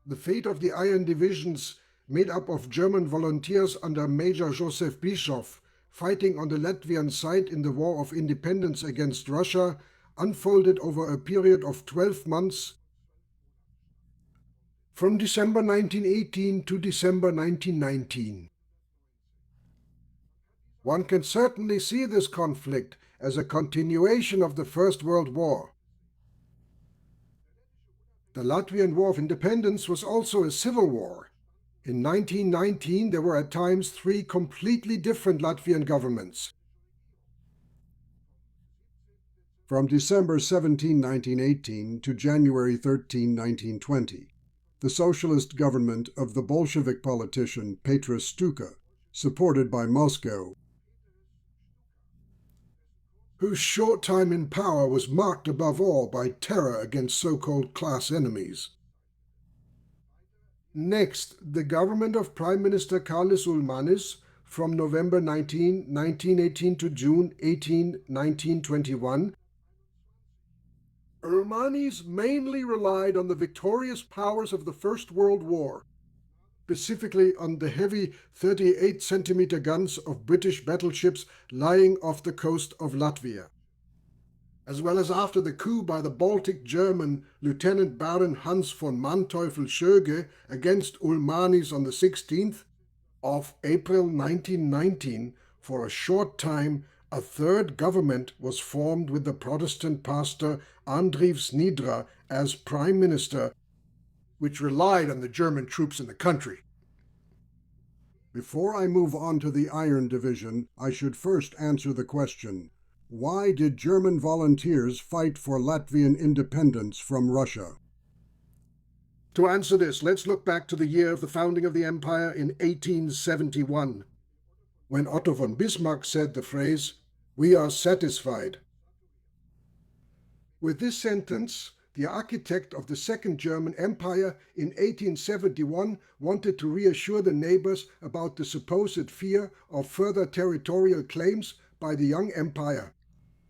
The fate of the Iron Divisions, made up of German volunteers under Major Joseph Bischoff, fighting on the Latvian side in the War of Independence against Russia, unfolded over a period of 12 months from December 1918 to December 1919. One can certainly see this conflict as a continuation of the First World War. The Latvian War of Independence was also a civil war. In 1919, there were at times 3 completely different Latvian governments. From December 17, 1918 to January 13, 1920, the socialist government of the Bolshevik politician Petr Stuka, supported by Moscow, whose short time in power was marked above all by terror against so-called class enemies. Next, the government of Prime Minister Kārlis Ulmanis from November 19, 1918 to June 18, 1921. Ulmanis mainly relied on the victorious powers of the First World War, specifically on the heavy 38-centimeter guns of British battleships lying off the coast of Latvia, as well as after the coup by the Baltic German Lieutenant Baron Hans von Manteuffel-Schöge against Ulmanis on the 16th of April 1919. For a short time, a third government was formed with the Protestant pastor Andrijs Nidra as prime minister, which relied on the German troops in the country. Before I move on to the Iron Division, I should first answer the question, why did German volunteers fight for Latvian independence from Russia? To answer this, let's look back to the year of the founding of the empire in 1871, when Otto von Bismarck said the phrase, "We are satisfied." With this sentence, the architect of the Second German Empire in 1871 wanted to reassure the neighbors about the supposed fear of further territorial claims by the young empire.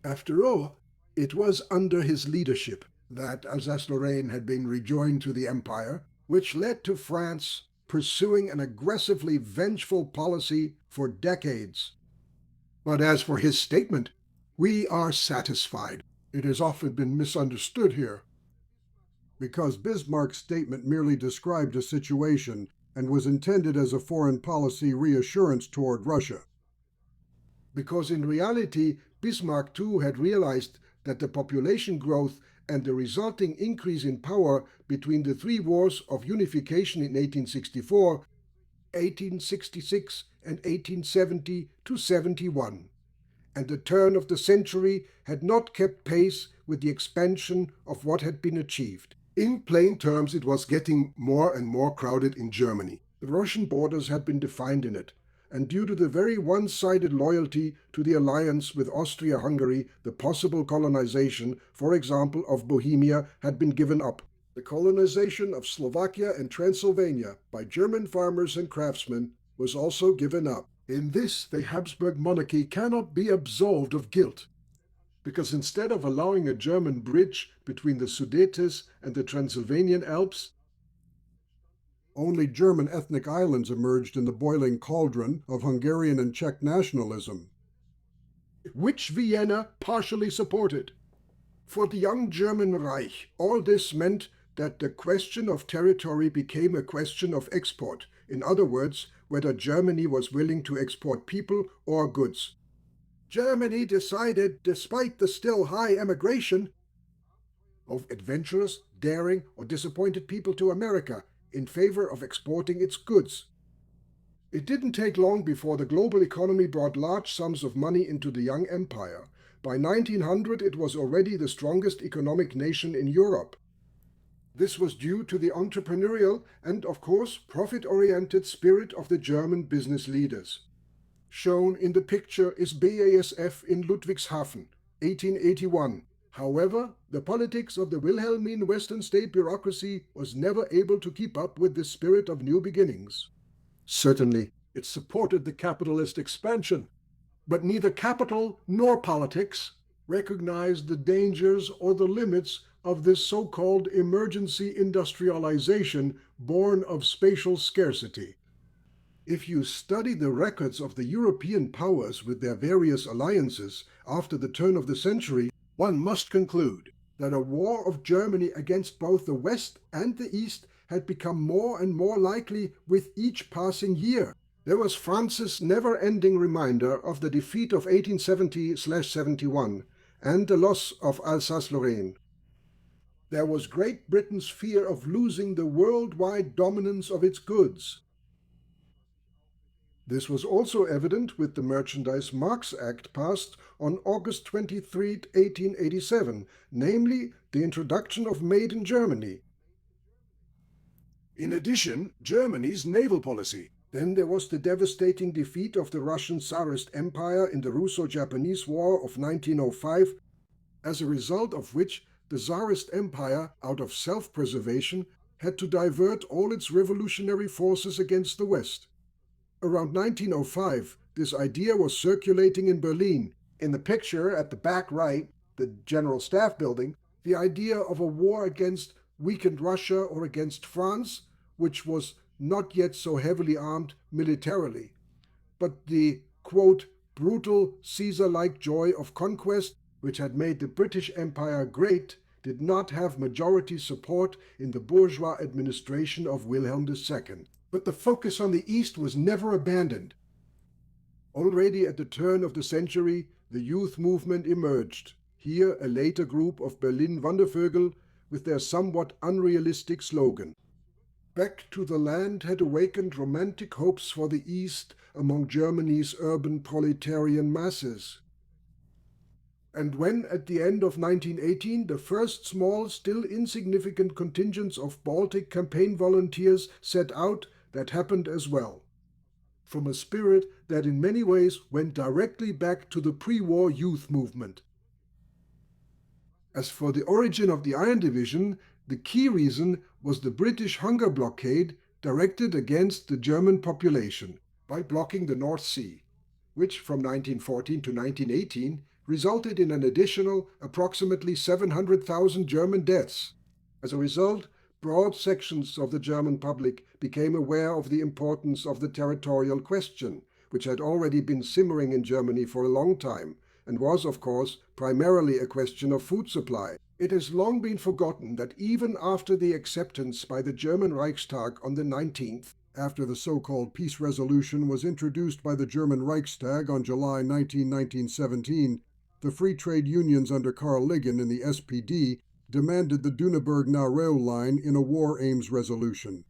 After all, it was under his leadership that Alsace-Lorraine had been rejoined to the empire, which led to France pursuing an aggressively vengeful policy for decades. But as for his statement, "We are satisfied," it has often been misunderstood here. Because Bismarck's statement merely described a situation and was intended as a foreign policy reassurance toward Russia. Because in reality, Bismarck too had realized that the population growth and the resulting increase in power between the 3 wars of unification in 1864, 1866, and 1870 to 71, and the turn of the century had not kept pace with the expansion of what had been achieved. In plain terms, it was getting more and more crowded in Germany. The Russian borders had been defined in it, and due to the very one-sided loyalty to the alliance with Austria-Hungary, the possible colonization, for example, of Bohemia had been given up. The colonization of Slovakia and Transylvania by German farmers and craftsmen was also given up. In this, the Habsburg monarchy cannot be absolved of guilt, because instead of allowing a German bridge between the Sudetes and the Transylvanian Alps, only German ethnic islands emerged in the boiling cauldron of Hungarian and Czech nationalism, which Vienna partially supported. For the young German Reich, all this meant that the question of territory became a question of export. In other words, whether Germany was willing to export people or goods. Germany decided, despite the still high emigration of adventurous, daring, or disappointed people to America, in favor of exporting its goods. It didn't take long before the global economy brought large sums of money into the young empire. By 1900, it was already the strongest economic nation in Europe. This was due to the entrepreneurial and, of course, profit-oriented spirit of the German business leaders. Shown in the picture is BASF in Ludwigshafen, 1881. However, the politics of the Wilhelmine Western state bureaucracy was never able to keep up with this spirit of new beginnings. Certainly, it supported the capitalist expansion, but neither capital nor politics recognized the dangers or the limits of this so-called emergency industrialization born of spatial scarcity. If you study the records of the European powers with their various alliances after the turn of the century, one must conclude that a war of Germany against both the West and the East had become more and more likely with each passing year. There was France's never-ending reminder of the defeat of 1870/71 and the loss of Alsace-Lorraine. There was Great Britain's fear of losing the worldwide dominance of its goods. This was also evident with the Merchandise Marks Act passed on August 23, 1887, namely the introduction of Made in Germany. In addition, Germany's naval policy. Then there was the devastating defeat of the Russian Tsarist Empire in the Russo-Japanese War of 1905, as a result of which the Tsarist Empire, out of self-preservation, had to divert all its revolutionary forces against the West. Around 1905, this idea was circulating in Berlin. In the picture at the back right, the General Staff building, the idea of a war against weakened Russia or against France, which was not yet so heavily armed militarily. But the, quote, brutal Caesar-like joy of conquest, which had made the British Empire great, did not have majority support in the bourgeois administration of Wilhelm II. But the focus on the East was never abandoned. Already at the turn of the century, the youth movement emerged, here a later group of Berlin Wandervögel with their somewhat unrealistic slogan. Back to the Land had awakened romantic hopes for the East among Germany's urban proletarian masses. And when, at the end of 1918, the first small, still insignificant contingents of Baltic campaign volunteers set out, that happened as well, from a spirit that in many ways went directly back to the pre-war youth movement. As for the origin of the Iron Division, the key reason was the British hunger blockade directed against the German population by blocking the North Sea, which from 1914 to 1918 resulted in an additional approximately 700,000 German deaths. As a result, broad sections of the German public became aware of the importance of the territorial question, which had already been simmering in Germany for a long time, and was, of course, primarily a question of food supply. It has long been forgotten that even after the acceptance by the German Reichstag on the 19th, after the so-called peace resolution was introduced by the German Reichstag on July 19, 1917, the free trade unions under Karl Ligon in the SPD demanded the Düneberg-Narew line in a war aims resolution.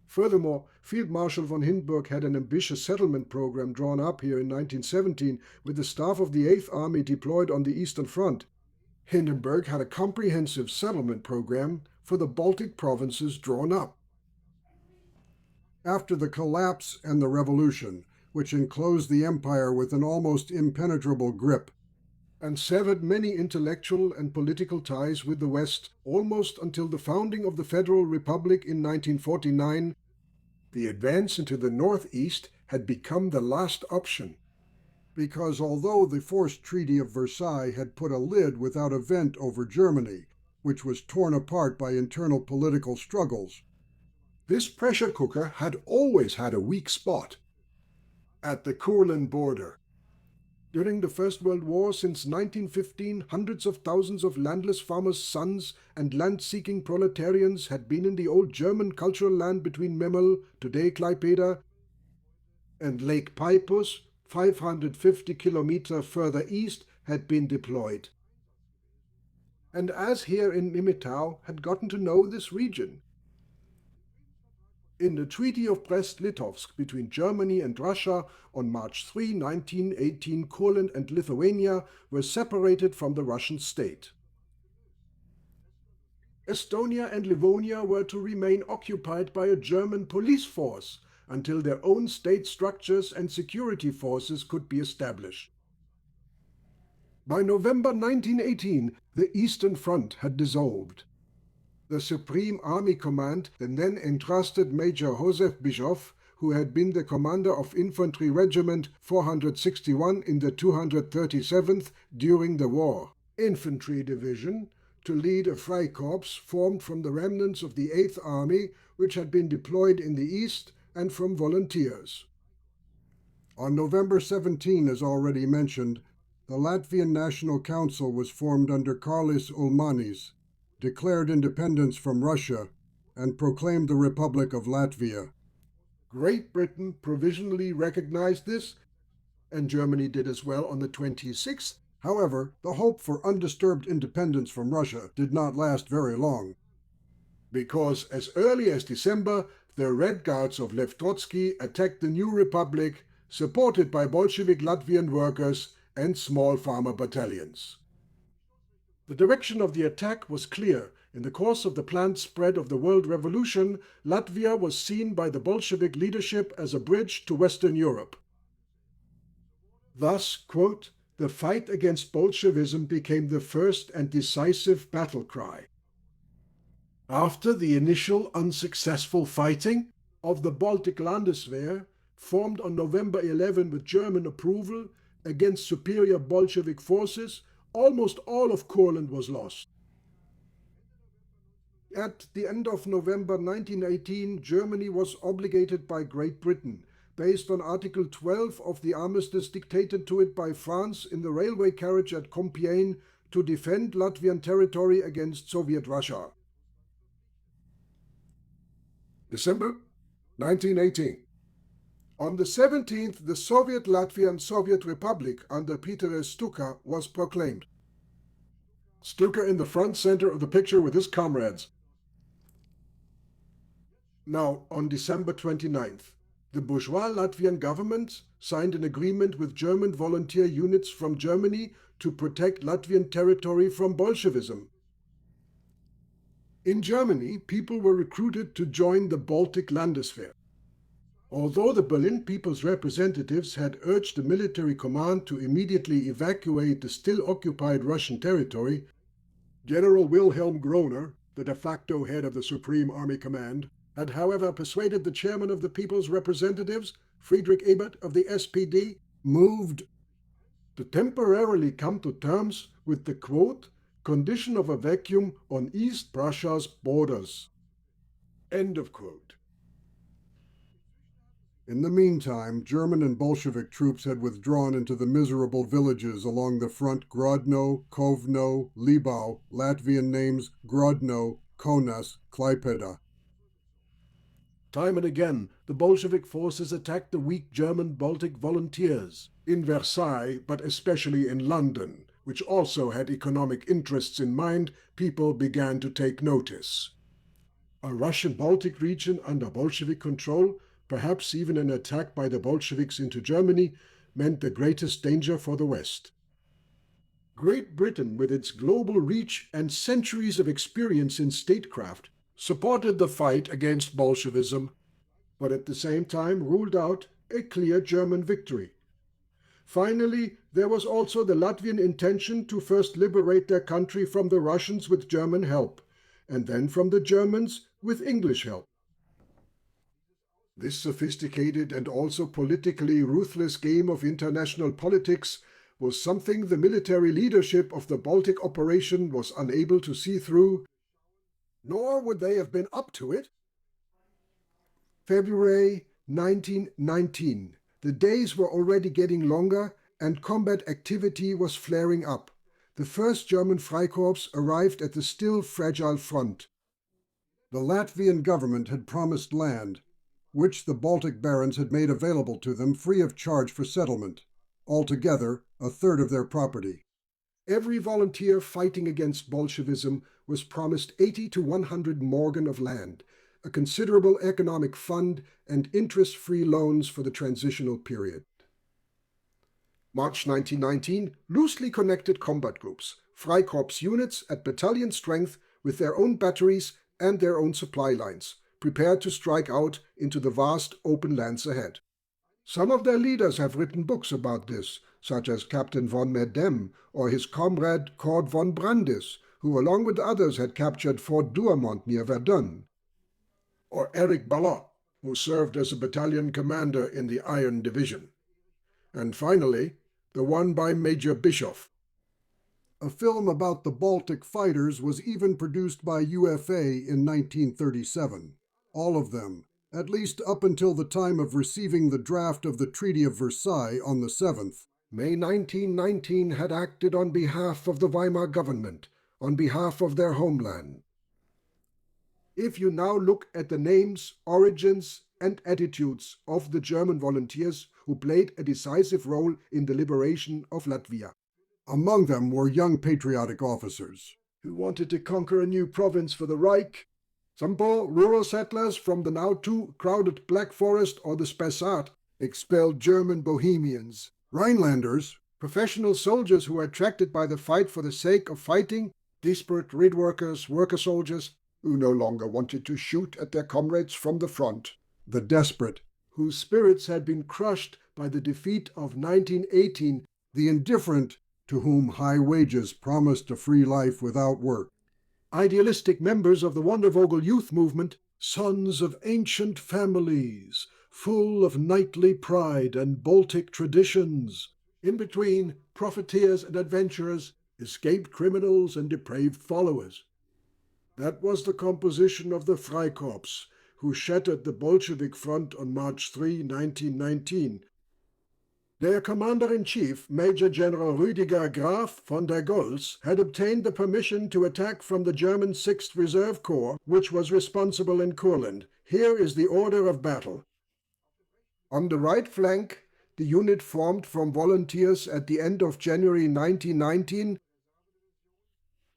Furthermore, Field Marshal von Hindenburg had an ambitious settlement program drawn up here in 1917 with the staff of the 8th Army deployed on the Eastern Front. Hindenburg had a comprehensive settlement program for the Baltic provinces drawn up. After the collapse and the revolution, which enclosed the empire with an almost impenetrable grip, and severed many intellectual and political ties with the West almost until the founding of the Federal Republic in 1949, the advance into the Northeast had become the last option. Because although the forced Treaty of Versailles had put a lid without a vent over Germany, which was torn apart by internal political struggles, this pressure cooker had always had a weak spot at the Courland border. During the First World War since 1915, hundreds of thousands of landless farmers' sons and land-seeking proletarians had been in the old German cultural land between Memel, today Klaipeda, and Lake Peipus, 550 kilometers further east, had been deployed. And as here in Limitau, had gotten to know this region. In the Treaty of Brest-Litovsk between Germany and Russia on March 3, 1918, Courland and Lithuania were separated from the Russian state. Estonia and Livonia were to remain occupied by a German police force until their own state structures and security forces could be established. By November 1918, the Eastern Front had dissolved. The Supreme Army Command then entrusted Major Josef Bischoff, who had been the commander of Infantry Regiment 461 in the 237th during the war Infantry Division, to lead a Freikorps formed from the remnants of the 8th Army, which had been deployed in the east, and from volunteers. On November 17, as already mentioned, the Latvian National Council was formed under Kārlis Ulmanis, declared independence from Russia, and proclaimed the Republic of Latvia. Great Britain provisionally recognized this, and Germany did as well on the 26th. However, the hope for undisturbed independence from Russia did not last very long, because as early as December, the Red Guards of Lev Trotsky attacked the new republic, supported by Bolshevik Latvian workers and small farmer battalions. The direction of the attack was clear. In the course of the planned spread of the World Revolution, Latvia was seen by the Bolshevik leadership as a bridge to Western Europe. Thus, quote, the fight against Bolshevism became the first and decisive battle cry. After the initial unsuccessful fighting of the Baltic Landeswehr, formed on November 11 with German approval against superior Bolshevik forces, almost all of Courland was lost. At the end of November 1918, Germany was obligated by Great Britain, based on Article 12 of the armistice dictated to it by France in the railway carriage at Compiègne, to defend Latvian territory against Soviet Russia. December 1918. On the 17th, the Soviet Latvian Soviet Republic under Peter Stuka was proclaimed. Stuka in the front center of the picture with his comrades. Now, on December 29th, the bourgeois Latvian government signed an agreement with German volunteer units from Germany to protect Latvian territory from Bolshevism. In Germany, people were recruited to join the Baltic Landeswehr. Although the Berlin People's Representatives had urged the military command to immediately evacuate the still occupied Russian territory, General Wilhelm Groner, the de facto head of the Supreme Army Command, had however persuaded the chairman of the People's Representatives, Friedrich Ebert of the SPD, moved to temporarily come to terms with the, quote, condition of a vacuum on East Prussia's borders. End of quote. In the meantime, German and Bolshevik troops had withdrawn into the miserable villages along the front Grodno, Kovno, Libau, Latvian names Grodno, Kaunas, Klaipėda. Time and again, the Bolshevik forces attacked the weak German Baltic volunteers in Versailles, but especially in London, which also had economic interests in mind. People began to take notice. A Russian Baltic region under Bolshevik control, perhaps even an attack by the Bolsheviks into Germany, meant the greatest danger for the West. Great Britain, with its global reach and centuries of experience in statecraft, supported the fight against Bolshevism, but at the same time ruled out a clear German victory. Finally, there was also the Latvian intention to first liberate their country from the Russians with German help, and then from the Germans with English help. This sophisticated and also politically ruthless game of international politics was something the military leadership of the Baltic operation was unable to see through, nor would they have been up to it. February 1919. The days were already getting longer and combat activity was flaring up. The first German Freikorps arrived at the still fragile front. The Latvian government had promised land, which the Baltic barons had made available to them free of charge for settlement, altogether a third of their property. Every volunteer fighting against Bolshevism was promised 80 to 100 morgen of land, a considerable economic fund, and interest-free loans for the transitional period. March 1919, loosely connected combat groups, Freikorps units at battalion strength with their own batteries and their own supply lines, prepared to strike out into the vast open lands ahead. Some of their leaders have written books about this, such as Captain von Medem or his comrade Cord von Brandis, who along with others had captured Fort Douaumont near Verdun, or Eric Ballot, who served as a battalion commander in the Iron Division, and finally, the one by Major Bischoff. A film about the Baltic fighters was even produced by UFA in 1937. All of them, at least up until the time of receiving the draft of the Treaty of Versailles on the 7th. May 1919 had acted on behalf of the Weimar government, on behalf of their homeland. If you now look at the names, origins, and attitudes of the German volunteers who played a decisive role in the liberation of Latvia. Among them were young patriotic officers who wanted to conquer a new province for the Reich. Some poor rural settlers from the now too crowded Black Forest or the Spessart expelled German Bohemians. Rhinelanders, professional soldiers who were attracted by the fight for the sake of fighting, desperate grid workers, worker soldiers, who no longer wanted to shoot at their comrades from the front. The desperate, whose spirits had been crushed by the defeat of 1918. The indifferent, to whom high wages promised a free life without work. Idealistic members of the Wandervogel youth movement, sons of ancient families, full of knightly pride and Baltic traditions. In between, profiteers and adventurers, escaped criminals and depraved followers. That was the composition of the Freikorps, who shattered the Bolshevik front on March 3, 1919. Their commander-in-chief, Major General Rüdiger Graf von der Goltz, had obtained the permission to attack from the German 6th Reserve Corps, which was responsible in Courland. Here is the order of battle. On the right flank, the unit formed from volunteers at the end of January 1919,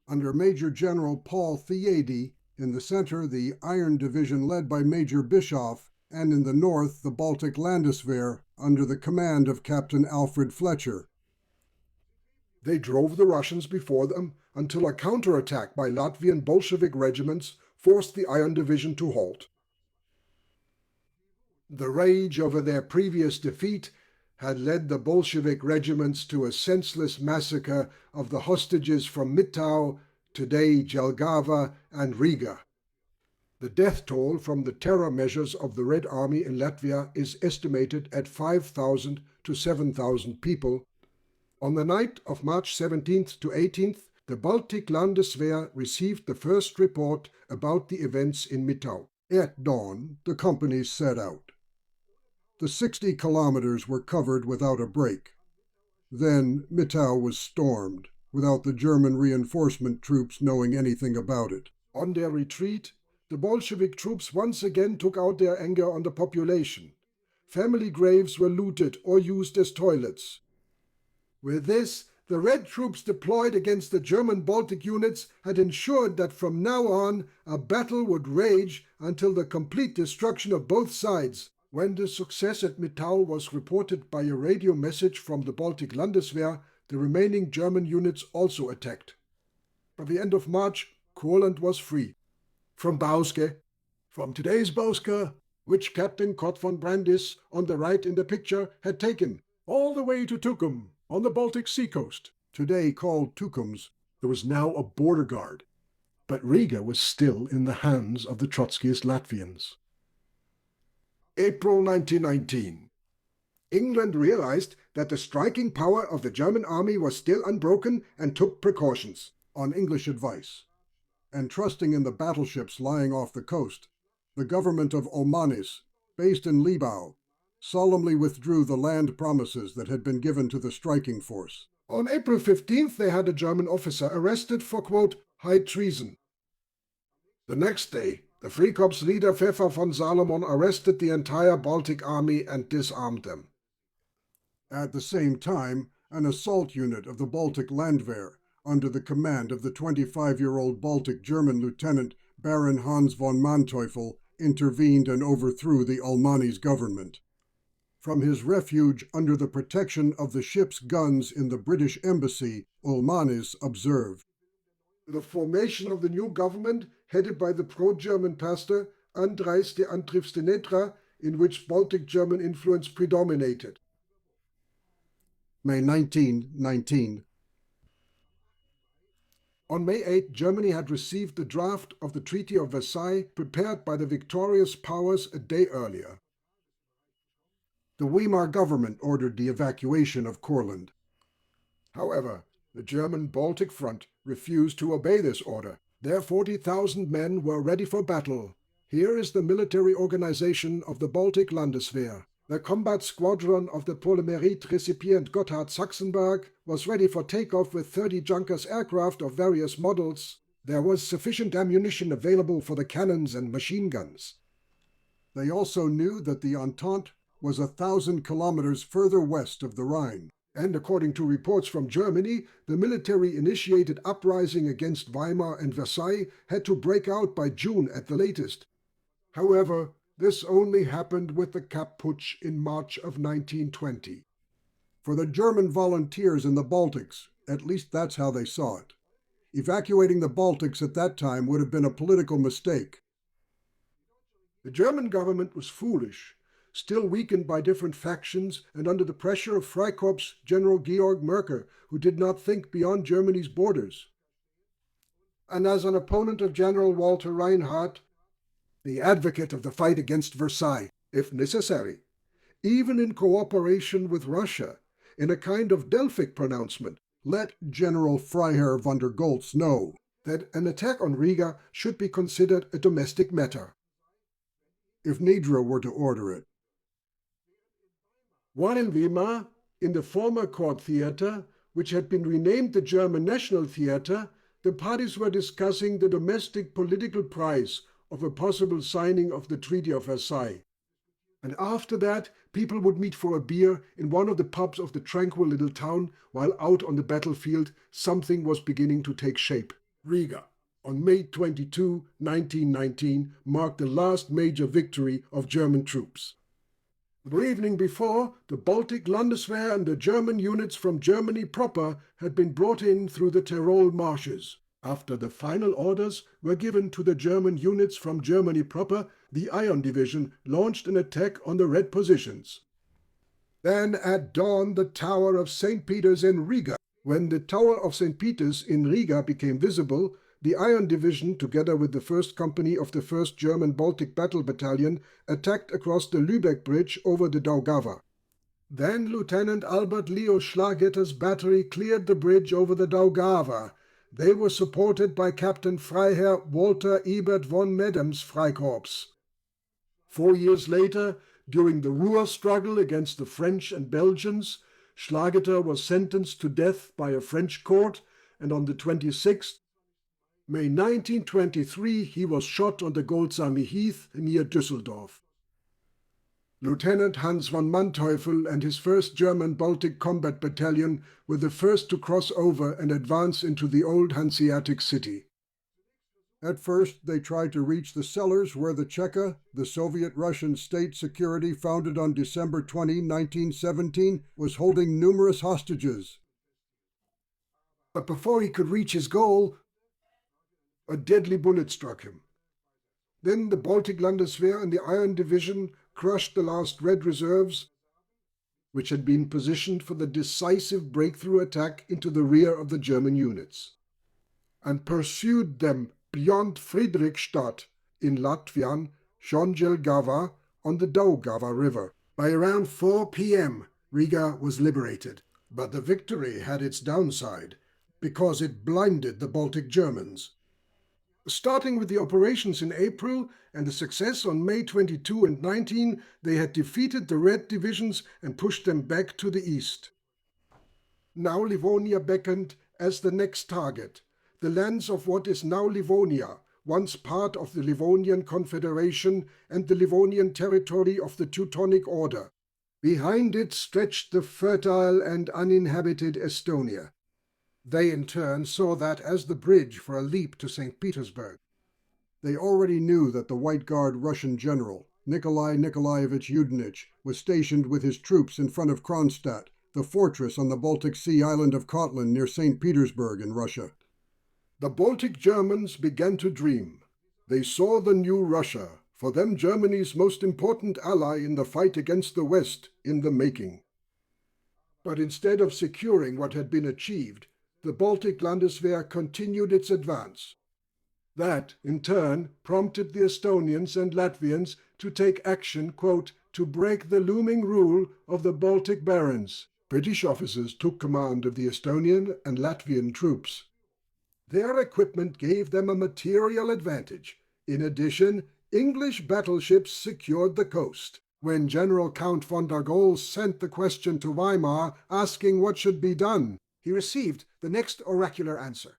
under Major General Paul Theady, in the center the Iron Division led by Major Bischoff, and in the north the Baltic Landeswehr under the command of Captain Alfred Fletcher. They drove the Russians before them until a counterattack by Latvian Bolshevik regiments forced the Iron Division to halt. The rage over their previous defeat had led the Bolshevik regiments to a senseless massacre of the hostages from Mittau, today Jelgava, and Riga. The death toll from the terror measures of the Red Army in Latvia is estimated at 5,000 to 7,000 people. On the night of March 17th to 18th, the Baltic Landeswehr received the first report about the events in Mittau. At dawn, the companies set out. The 60 kilometers were covered without a break. Then Mittau was stormed, without the German reinforcement troops knowing anything about it. On their retreat, the Bolshevik troops once again took out their anger on the population. Family graves were looted or used as toilets. With this, the Red troops deployed against the German Baltic units had ensured that from now on a battle would rage until the complete destruction of both sides. When the success at Mittau was reported by a radio message from the Baltic Landeswehr, the remaining German units also attacked. By the end of March, Courland was free. From Bauske, from today's Bauske, which Captain Kurt von Brandis, on the right in the picture, had taken, all the way to Tukum, on the Baltic Sea coast. Today called Tukums, there was now a border guard, but Riga was still in the hands of the Trotskyist Latvians. April 1919. England realized that the striking power of the German army was still unbroken and took precautions. On English advice, and trusting in the battleships lying off the coast, the government of Ulmanis, based in Libau, solemnly withdrew the land promises that had been given to the striking force. On April 15th, they had a German officer arrested for, quote, high treason. The next day, the Freikorps leader Pfeffer von Salomon arrested the entire Baltic army and disarmed them. At the same time, an assault unit of the Baltic Landwehr, under the command of the 25-year-old Baltic German Lieutenant Baron Hans von Manteuffel, intervened and overthrew the Ulmanis government. From his refuge under the protection of the ship's guns in the British embassy, Ulmanis observed. The formation of the new government, headed by the pro-German pastor Andreis de Antrifstenetra, in which Baltic German influence predominated. May 1919. On May 8, Germany had received the draft of the Treaty of Versailles prepared by the victorious powers a day earlier. The Weimar government ordered the evacuation of Courland. However, The German Baltic Front refused to obey this order. Their 40,000 men were ready for battle. Here is the military organization of the Baltic Landeswehr. The combat squadron of the Polymerit recipient Gotthard Sachsenberg was ready for takeoff with 30 Junkers aircraft of various models. There was sufficient ammunition available for the cannons and machine guns. They also knew that the Entente was 1,000 kilometers further west of the Rhine. And according to reports from Germany, the military-initiated uprising against Weimar and Versailles had to break out by June at the latest. However, this only happened with the Kapp Putsch in March of 1920. For the German volunteers in the Baltics, at least that's how they saw it. Evacuating the Baltics at that time would have been a political mistake. The German government was foolish, still weakened by different factions and under the pressure of Freikorps General Georg Merker, who did not think beyond Germany's borders. And as an opponent of General Walter Reinhardt, the advocate of the fight against Versailles, if necessary, even in cooperation with Russia, in a kind of Delphic pronouncement, let General Freiherr von der Goltz know that an attack on Riga should be considered a domestic matter, if Nidra were to order it. While in Weimar, in the former court theatre, which had been renamed the German National Theatre, the parties were discussing the domestic political price of a possible signing of the Treaty of Versailles. And after that, people would meet for a beer in one of the pubs of the tranquil little town, while out on the battlefield something was beginning to take shape. Riga, on May 22, 1919, marked the last major victory of German troops. The evening before, the Baltic Landeswehr and the German units from Germany proper had been brought in through the Tyrol marshes. After the final orders were given to the German units from Germany proper, the Iron Division launched an attack on the Red positions. Then at dawn the Tower of St. Peter's in Riga. When the Tower of St. Peter's in Riga became visible, the Iron Division, together with the 1st Company of the 1st German Baltic Battle Battalion, attacked across the Lübeck Bridge over the Daugava. Then Lieutenant Albert Leo Schlagetter's battery cleared the bridge over the Daugava. They were supported by Captain Freiherr Walter Ebert von Medem's Freikorps. 4 years later, during the Ruhr struggle against the French and Belgians, Schlagetter was sentenced to death by a French court, and on the 26th May 1923 he was shot on the Goldsamy Heath near Düsseldorf. Lieutenant Hans von Manteuffel and his 1st German Baltic Combat Battalion were the first to cross over and advance into the old Hanseatic city. At first, they tried to reach the cellars where the Cheka, the Soviet-Russian state security founded on December 20, 1917, was holding numerous hostages. But before he could reach his goal, a deadly bullet struck him. Then the Baltic Landeswehr and the Iron Division crushed the last Red reserves, which had been positioned for the decisive breakthrough attack into the rear of the German units, and pursued them beyond Friedrichstadt in Latvian Šonjelgava on the Daugava River. By around 4 p.m., Riga was liberated, but the victory had its downside, because it blinded the Baltic Germans. Starting with the operations in April and the success on May 22 and 19, they had defeated the Red divisions and pushed them back to the east. Now Livonia beckoned as the next target, the lands of what is now Livonia, once part of the Livonian Confederation and the Livonian territory of the Teutonic Order. Behind it stretched the fertile and uninhabited Estonia. They in turn saw that as the bridge for a leap to St. Petersburg. They already knew that the White Guard Russian general, Nikolai Nikolaevich Yudenich, was stationed with his troops in front of Kronstadt, the fortress on the Baltic Sea island of Courland near St. Petersburg in Russia. The Baltic Germans began to dream. They saw the new Russia, for them Germany's most important ally in the fight against the West, in the making. But instead of securing what had been achieved, the Baltic Landeswehr continued its advance. That, in turn, prompted the Estonians and Latvians to take action, quote, to break the looming rule of the Baltic barons. British officers took command of the Estonian and Latvian troops. Their equipment gave them a material advantage. In addition, English battleships secured the coast. When General Count von der Goltz sent the question to Weimar asking what should be done, he received the next oracular answer.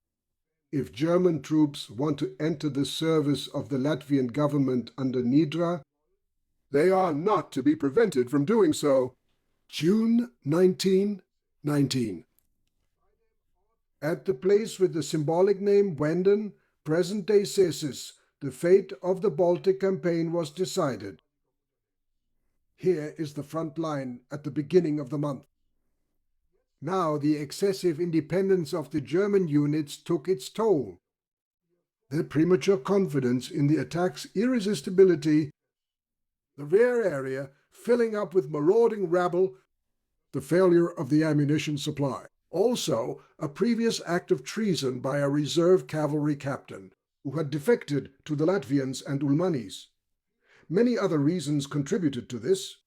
If German troops want to enter the service of the Latvian government under Nidra, they are not to be prevented from doing so. June 1919. At the place with the symbolic name Wenden, present-day Cesis, the fate of the Baltic campaign was decided. Here is the front line at the beginning of the month. Now the excessive independence of the German units took its toll. Their premature confidence in the attack's irresistibility, the rear area filling up with marauding rabble, the failure of the ammunition supply. Also, a previous act of treason by a reserve cavalry captain who had defected to the Latvians and Ulmanis. Many other reasons contributed to this.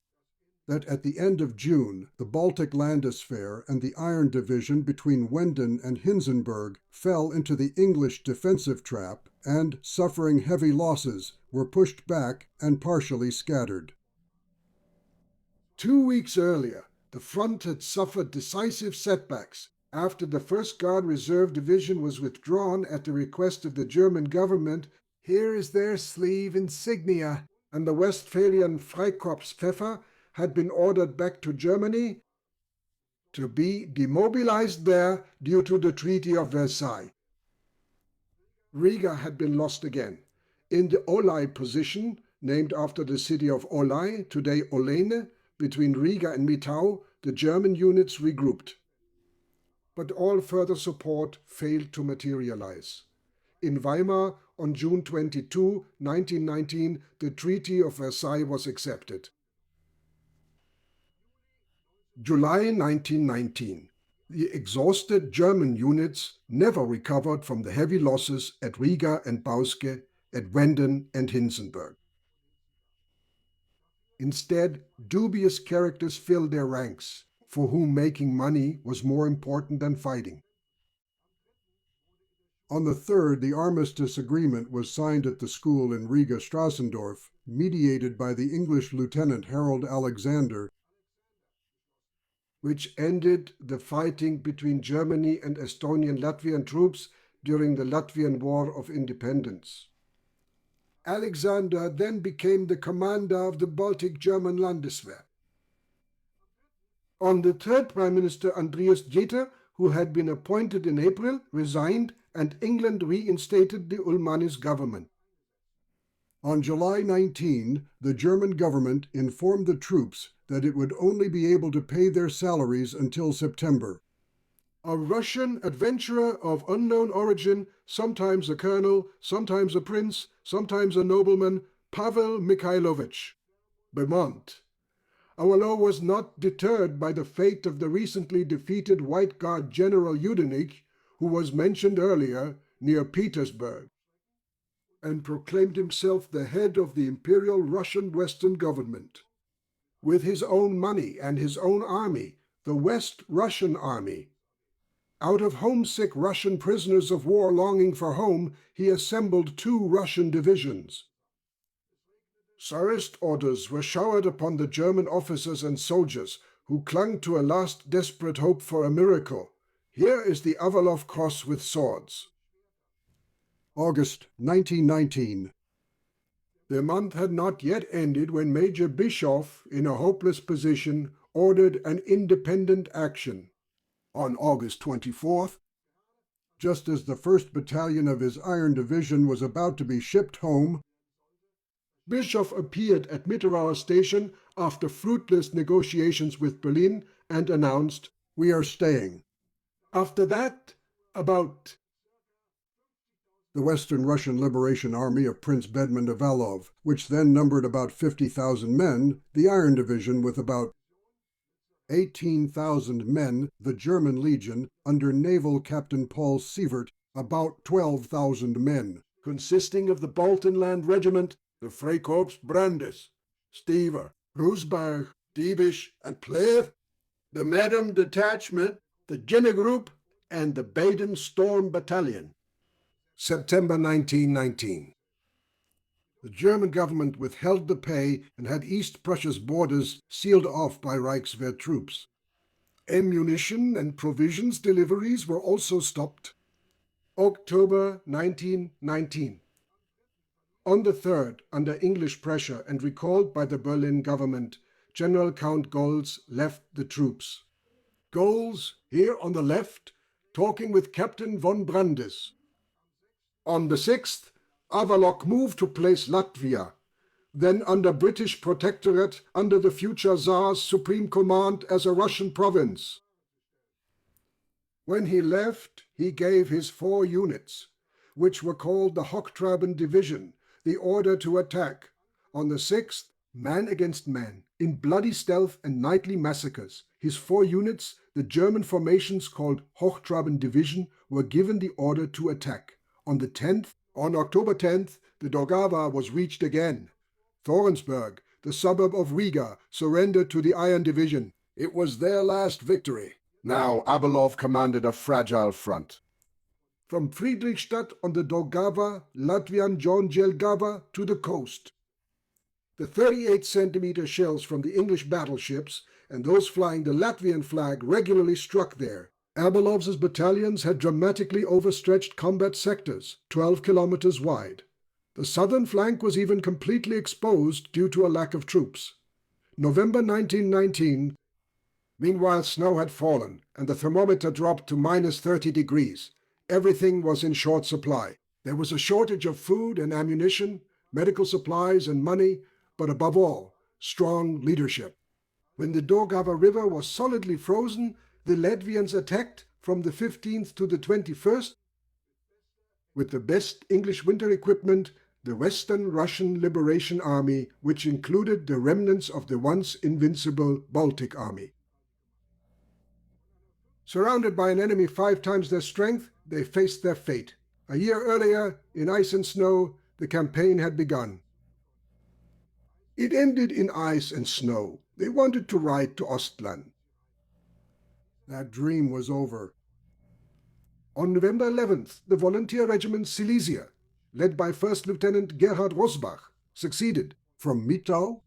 That at the end of June, the Baltic Landeswehr and the Iron Division between Wenden and Hinsenberg fell into the English defensive trap and, suffering heavy losses, were pushed back and partially scattered. 2 weeks earlier, the front had suffered decisive setbacks after the 1st Guard Reserve Division was withdrawn at the request of the German government. Here is their sleeve insignia, and the Westphalian Freikorps Pfeffer had been ordered back to Germany to be demobilized there due to the Treaty of Versailles. Riga had been lost again. In the Olai position, named after the city of Olai, today Olene, between Riga and Mitau, the German units regrouped. But all further support failed to materialize. In Weimar, on June 22, 1919, the Treaty of Versailles was accepted. July 1919. The exhausted German units never recovered from the heavy losses at Riga and Bauske, at Wenden and Hinsenberg. Instead, dubious characters filled their ranks, for whom making money was more important than fighting. On the 3rd, the armistice agreement was signed at the school in Riga Strassendorf, mediated by the English Lieutenant Harold Alexander, which ended the fighting between Germany and Estonian-Latvian troops during the Latvian War of Independence. Alexander then became the commander of the Baltic German Landeswehr. On the 3rd, Prime Minister Andreas Jeter, who had been appointed in April, resigned, and England reinstated the Ulmanis government. On July 19, the German government informed the troops that it would only be able to pay their salaries until September. A Russian adventurer of unknown origin, sometimes a colonel, sometimes a prince, sometimes a nobleman, Pavel Mikhailovich Beaumont. Auerloh was not deterred by the fate of the recently defeated White Guard General Yudenich, who was mentioned earlier, near Petersburg, and proclaimed himself the head of the Imperial Russian Western government. With his own money and his own army, the West Russian Army. Out of homesick Russian prisoners of war longing for home, he assembled 2 Russian divisions. Tsarist orders were showered upon the German officers and soldiers, who clung to a last desperate hope for a miracle. Here is the Avalov Cross with swords. August 1919. The month had not yet ended when Major Bischoff, in a hopeless position, ordered an independent action. On August 24th, just as the 1st Battalion of his Iron Division was about to be shipped home, Bischoff appeared at Mitterauer Station after fruitless negotiations with Berlin and announced, "We are staying." After that, about the Western Russian Liberation Army of Prince Bedman Avalov, which then numbered about 50,000 men, the Iron Division with about 18,000 men, the German Legion, under Naval Captain Paul Sievert, about 12,000 men, consisting of the Baltenland Regiment, the Freikorps Brandes, Stever, Rusberg, Diebisch, and Pleve, the Madam Detachment, the Ginne Group, and the Baden Storm Battalion. September 1919. The German government withheld the pay and had East Prussia's borders sealed off by Reichswehr troops. Ammunition and provisions deliveries were also stopped. October 1919. On the 3rd, under English pressure and recalled by the Berlin government, General Count Goltz left the troops. Goltz, here on the left, talking with Captain von Brandis. On the 6th, Avaloch moved to place Latvia, then under British protectorate under the future Tsar's supreme command as a Russian province. When he left, he gave his 4 units, which were called the Hochtraben Division, the order to attack. On the 6th, man against man, in bloody stealth and nightly massacres, his 4 units, the German formations called Hochtraben Division, were given the order to attack. On October 10th, the Daugava was reached again. Thorensburg, the suburb of Riga, surrendered to the Iron Division. It was their last victory. Now Abelov commanded a fragile front. From Friedrichstadt on the Daugava, Latvian John Jelgava to the coast. The 38-centimeter shells from the English battleships and those flying the Latvian flag regularly struck there. Abelov's battalions had dramatically overstretched combat sectors, 12 kilometers wide. The southern flank was even completely exposed due to a lack of troops. November 1919. Meanwhile, snow had fallen, and the thermometer dropped to minus 30 degrees. Everything was in short supply. There was a shortage of food and ammunition, medical supplies and money, but above all, strong leadership. When the Daugava River was solidly frozen, the Latvians attacked from the 15th to the 21st with the best English winter equipment, the Western Russian Liberation Army, which included the remnants of the once invincible Baltic Army. Surrounded by an enemy 5 times their strength, they faced their fate. A year earlier, in ice and snow, the campaign had begun. It ended in ice and snow. They wanted to ride to Ostland. That dream was over. On November 11th, the volunteer regiment Silesia, led by First Lieutenant Gerhard Rosbach, succeeded from Mitau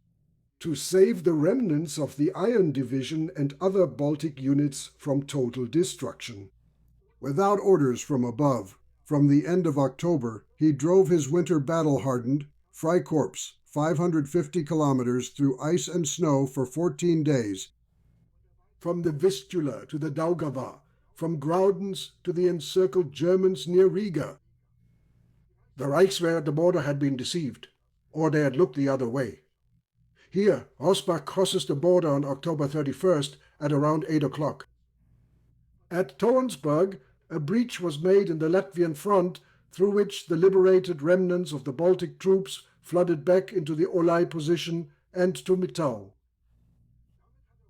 to save the remnants of the Iron Division and other Baltic units from total destruction. Without orders from above, from the end of October, he drove his winter battle-hardened Freikorps 550 kilometers through ice and snow for 14 days, from the Vistula to the Daugava, from Graudens to the encircled Germans near Riga. The Reichswehr at the border had been deceived, or they had looked the other way. Here, Rosbach crosses the border on October 31st at around 8 o'clock. At Torensburg, a breach was made in the Latvian front through which the liberated remnants of the Baltic troops flooded back into the Olai position and to Mitau.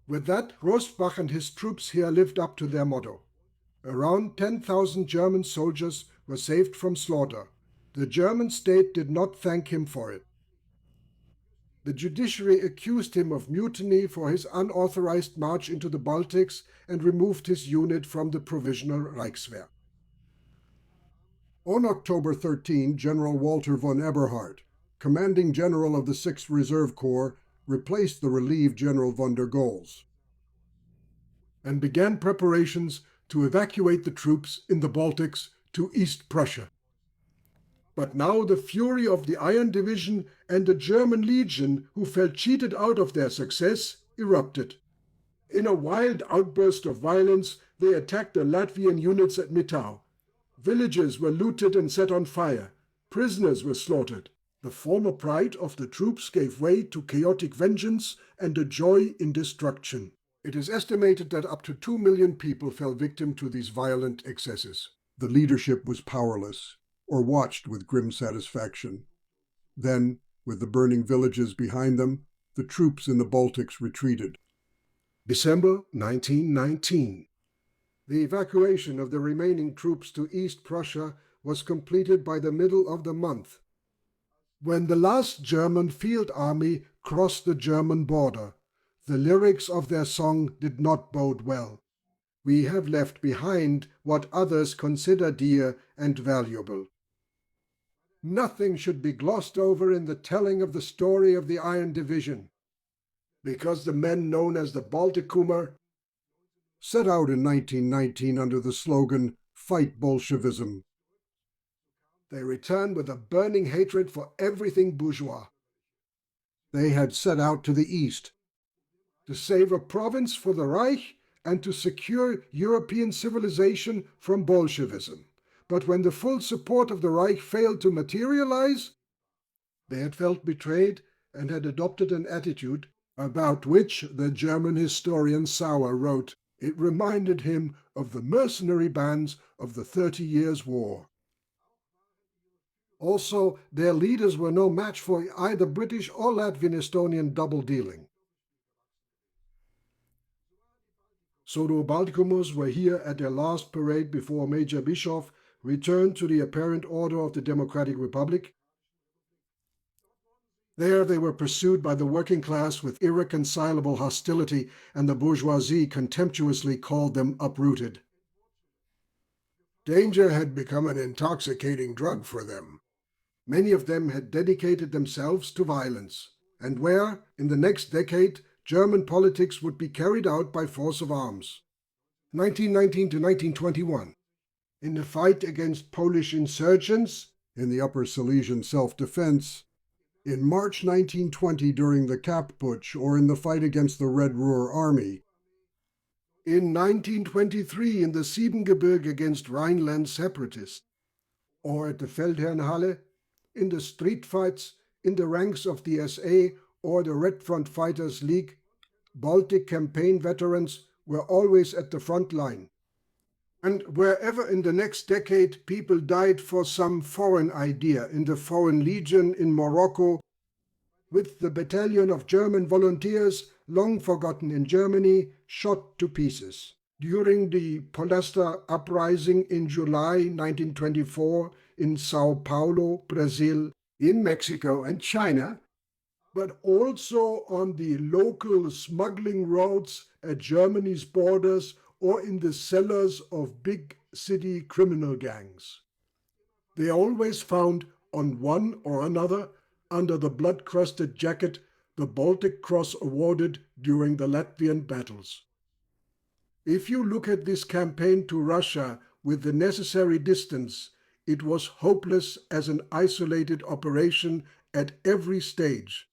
With that, Rosbach and his troops here lived up to their motto. Around 10,000 German soldiers were saved from slaughter. The German state did not thank him for it. The judiciary accused him of mutiny for his unauthorized march into the Baltics and removed his unit from the Provisional Reichswehr. On October 13, General Walter von Eberhardt, commanding general of the 6th Reserve Corps, replaced the relieved General von der Goltz and began preparations to evacuate the troops in the Baltics to East Prussia. But now the fury of the Iron Division and the German Legion, who felt cheated out of their success, erupted. In a wild outburst of violence, they attacked the Latvian units at Mitau. Villages were looted and set on fire. Prisoners were slaughtered. The former pride of the troops gave way to chaotic vengeance and a joy in destruction. It is estimated that up to 2 million people fell victim to these violent excesses. The leadership was powerless, or watched with grim satisfaction. Then, with the burning villages behind them, the troops in the Baltics retreated. December 1919. The evacuation of the remaining troops to East Prussia was completed by the middle of the month, when the last German field army crossed the German border. The lyrics of their song did not bode well. We have left behind what others consider dear and valuable. Nothing should be glossed over in the telling of the story of the Iron Division, because the men known as the Baltikumer set out in 1919 under the slogan, "Fight Bolshevism." They returned with a burning hatred for everything bourgeois. They had set out to the east to save a province for the Reich and to secure European civilization from Bolshevism. But when the full support of the Reich failed to materialize, they had felt betrayed and had adopted an attitude about which the German historian Sauer wrote, "It reminded him of the mercenary bands of the 30 Years' War." Also, their leaders were no match for either British or Latvian-Estonian double-dealing. So the Baltikumers were here at their last parade before Major Bischoff returned to the apparent order of the Democratic Republic. There they were pursued by the working class with irreconcilable hostility, and the bourgeoisie contemptuously called them uprooted. Danger had become an intoxicating drug for them. Many of them had dedicated themselves to violence, and where, in the next decade, German politics would be carried out by force of arms. 1919 to 1921. In the fight against Polish insurgents, in the Upper Silesian self-defense, in March 1920 during the Kapp Putsch, or in the fight against the Red Ruhr Army, in 1923 in the Siebengebirge against Rhineland separatists, or at the Feldherrnhalle, in the street fights in the ranks of the SA or the Red Front Fighters League, Baltic campaign veterans were always at the front line. And wherever in the next decade people died for some foreign idea, in the Foreign Legion in Morocco, with the battalion of German volunteers, long forgotten in Germany, shot to pieces. During the Paulista uprising in July 1924 in Sao Paulo, Brazil, in Mexico and China, but also on the local smuggling routes at Germany's borders or in the cellars of big city criminal gangs. They always found, on one or another, under the blood-crusted jacket, the Baltic Cross awarded during the Latvian battles. If you look at this campaign to Russia with the necessary distance, it was hopeless as an isolated operation at every stage.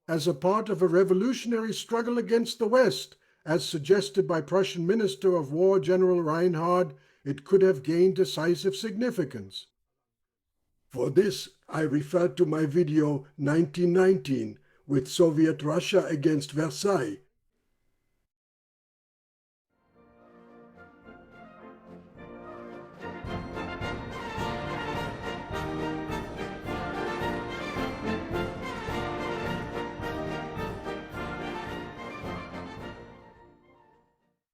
As a part of a revolutionary struggle against the West, as suggested by Prussian Minister of War General Reinhard, it could have gained decisive significance. For this, I refer to my video 1919 with Soviet Russia against Versailles,